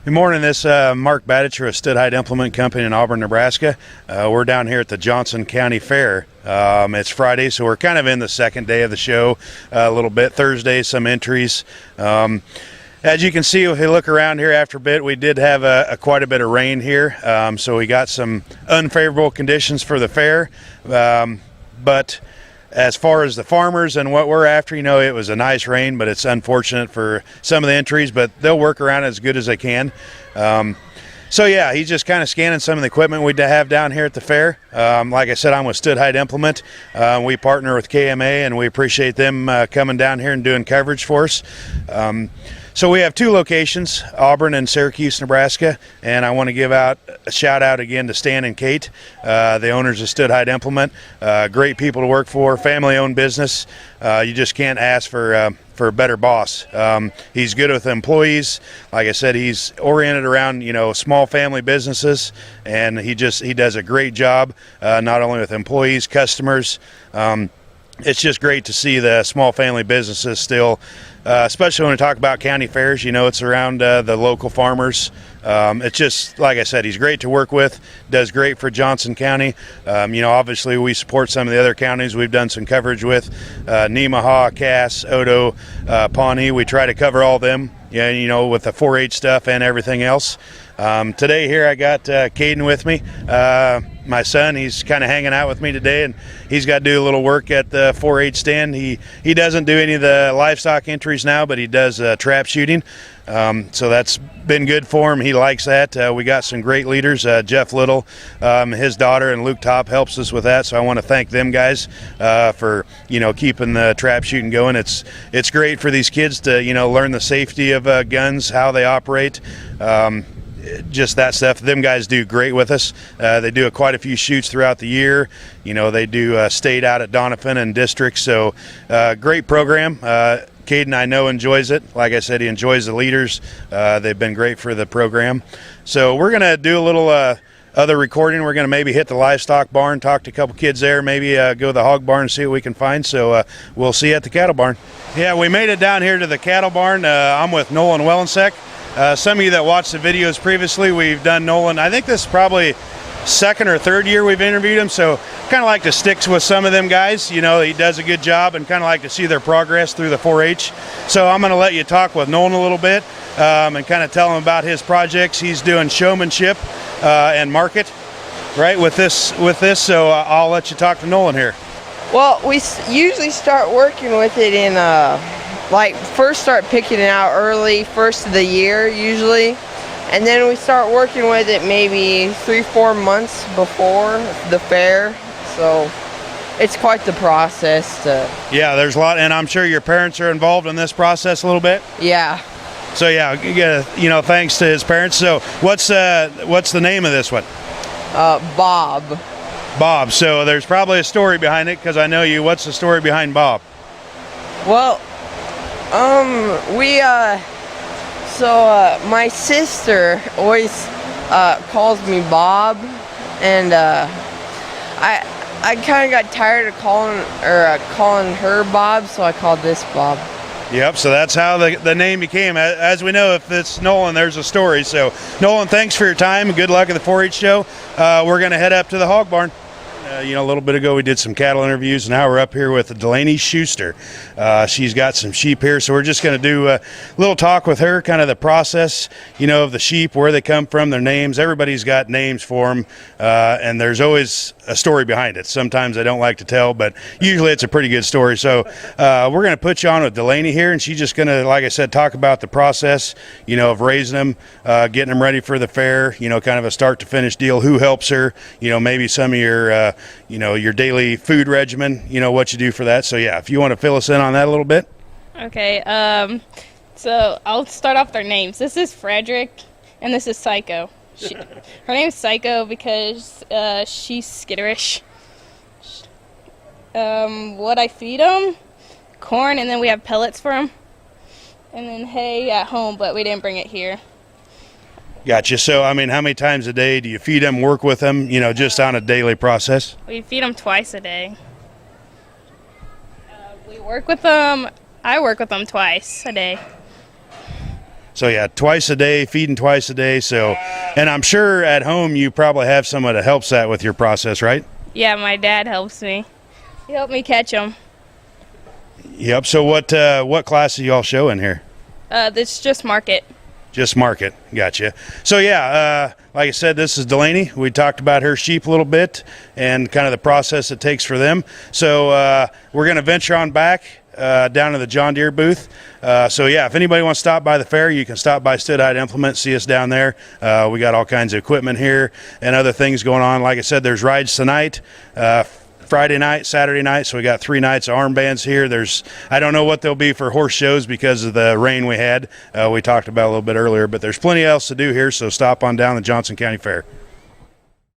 Good morning. This is Mark Badascher-Stutheit Implement Company in Auburn, Nebraska. We're down here at the Johnson County Fair. It's Friday, so we're kind of in the second day of the show a little bit. Thursday, some entries. As you can see, if you look around here after a bit, we did have quite a bit of rain here, so we got some unfavorable conditions for the fair. But as far as the farmers and what we're after, it was a nice rain, but it's unfortunate for some of the entries, but they'll work around as good as they can. So yeah, he's just kind of scanning some of the equipment we have down here at the fair. Like I said, I'm with Stutheit Implement. We partner with KMA, and we appreciate them coming down here and doing coverage for us. So we have two locations, Auburn and Syracuse, Nebraska, and I want to give out a shout out again to Stan and Kate, the owners of Stutheit Implement. Great people to work for, family-owned business. You just can't ask for a better boss. He's good with employees. Like I said, he's oriented around small family businesses, and he does a great job, not only with employees, customers. It's just great to see the small family businesses still, especially when we talk about county fairs. It's around the local farmers. It's just, like I said, he's great to work with, does great for Johnson County. Obviously we support some of the other counties we've done some coverage with, Nemaha, Cass, Odo, Pawnee. We try to cover all them, with the 4-H stuff and everything else. Today here I got Caden with me. My son, he's kind of hanging out with me today, and he's got to do a little work at the 4-H stand. He doesn't do any of the livestock entries now, but he does trap shooting. So that's been good for him. He likes that. We got some great leaders. Jeff Little, his daughter, and Luke Top helps us with that. So I want to thank them guys for keeping the trap shooting going. It's great for these kids to learn the safety of guns, how they operate. Just that stuff. Them guys do great with us. They do quite a few shoots throughout the year. They do state out at Doniphan and districts. So great program. Caden, I know, enjoys it. Like I said, he enjoys the leaders. They've been great for the program. So we're going to do a little other recording. We're going to maybe hit the livestock barn, talk to a couple kids there, maybe go to the hog barn and see what we can find. So we'll see you at the cattle barn. Yeah, we made it down here to the cattle barn. I'm with Nolan Wellensek. Some of you that watched the videos previously, we've done Nolan. I think this is probably second or third year we've interviewed him, so kind of like to stick with some of them guys. He does a good job, and kind of like to see their progress through the 4-H. So I'm going to let you talk with Nolan a little bit and kind of tell him about his projects. He's doing showmanship and market, right, with this. So I'll let you talk to Nolan here. Well, we usually start working with it in first start picking it out early, first of the year usually, and then we start working with it maybe 3-4 months before the fair. So it's quite the process. Yeah, there's a lot, and I'm sure your parents are involved in this process a little bit. Yeah. So yeah, thanks to his parents. So what's the name of this one? Bob. Bob. So there's probably a story behind it, because I know you. What's the story behind Bob? Well, my sister always calls me Bob, and I kind of got tired of calling her Bob, so I called this Bob. Yep, so that's how the name became. As we know, if it's Nolan, there's a story. So Nolan, thanks for your time. Good luck at the 4-H show. We're going to head up to the hog barn. A little bit ago we did some cattle interviews, and now we're up here with Delaney Schuster. She's got some sheep here, so we're just going to do a little talk with her, kind of the process, of the sheep, where they come from, their names. Everybody's got names for them, and there's always a story behind it. Sometimes I don't like to tell, but usually it's a pretty good story. So we're going to put you on with Delaney here, and she's just going to, like I said, talk about the process, of raising them, getting them ready for the fair, kind of a start to finish deal, who helps her, maybe some of your your daily food regimen, what you do for that. So yeah, if you want to fill us in on that a little bit. Okay, so I'll start off with their names. This is Frederick, and this is Psycho. Her name's Psycho because she's skitterish. What I feed them? Corn, and then we have pellets for them. And then hay at home, but we didn't bring it here. Gotcha. So, how many times a day do you feed them, work with them, just on a daily process? We feed them twice a day. We work with them. I work with them twice a day. So yeah, twice a day, feeding twice a day. So, and I'm sure at home you probably have someone that helps that with your process, right? Yeah, my dad helps me. He helped me catch them. Yep. So what class do y'all show in here? It's just market. Just market. Gotcha. So yeah, like I said, this is Delaney. We talked about her sheep a little bit and kind of the process it takes for them. So we're going to venture on back down to the John Deere booth. So yeah, if anybody wants to stop by the fair, you can stop by Stutheit Implement, see us down there. We got all kinds of equipment here and other things going on. Like I said, there's rides tonight. Friday night, Saturday night, so we got 3 nights of armbands here. I don't know what they'll be for horse shows because of the rain we had. We talked about a little bit earlier, but there's plenty else to do here, so stop on down the Johnson County Fair.